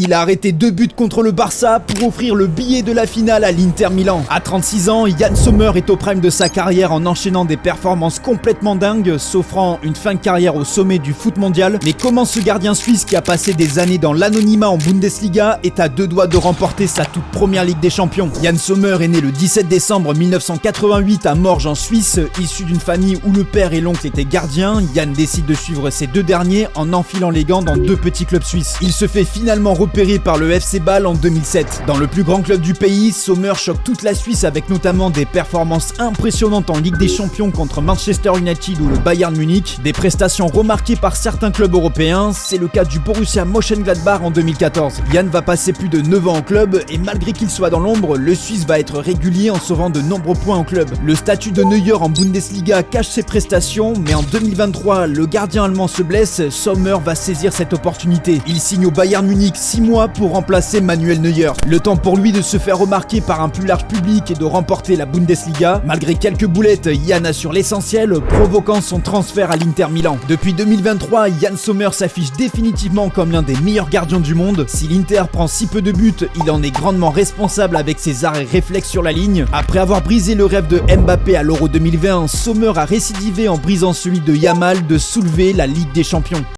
Il a arrêté 2 buts contre le Barça pour offrir le billet de la finale à l'Inter Milan. À 36 ans, Yann Sommer est au prime de sa carrière en enchaînant des performances complètement dingues, s'offrant une fin de carrière au sommet du foot mondial. Mais comment ce gardien suisse qui a passé des années dans l'anonymat en Bundesliga est à 2 doigts de remporter sa toute première Ligue des Champions? Yann Sommer est né le 17 décembre 1988 à Morges en Suisse. Issu d'une famille où le père et l'oncle étaient gardiens, Yann décide de suivre ces 2 derniers en enfilant les gants dans 2 petits clubs suisses. Il se fait finalement repéré par le FC Bâle en 2007. Dans le plus grand club du pays, Sommer choque toute la Suisse avec notamment des performances impressionnantes en Ligue des Champions contre Manchester United ou le Bayern Munich, des prestations remarquées par certains clubs européens, c'est le cas du Borussia Mönchengladbach en 2014. Yann va passer plus de 9 ans au club et malgré qu'il soit dans l'ombre, le Suisse va être régulier en sauvant de nombreux points au club. Le statut de Neuer en Bundesliga cache ses prestations, mais en 2023, le gardien allemand se blesse, Sommer va saisir cette opportunité. Il signe au Bayern Munich 6 mois pour remplacer Manuel Neuer. Le temps pour lui de se faire remarquer par un plus large public et de remporter la Bundesliga. Malgré quelques boulettes, Yann assure l'essentiel, provoquant son transfert à l'Inter Milan. Depuis 2023, Yann Sommer s'affiche définitivement comme l'un des meilleurs gardiens du monde. Si l'Inter prend si peu de buts, il en est grandement responsable avec ses arrêts réflexes sur la ligne. Après avoir brisé le rêve de Mbappé à l'Euro 2020, Sommer a récidivé en brisant celui de Yamal de soulever la Ligue des Champions.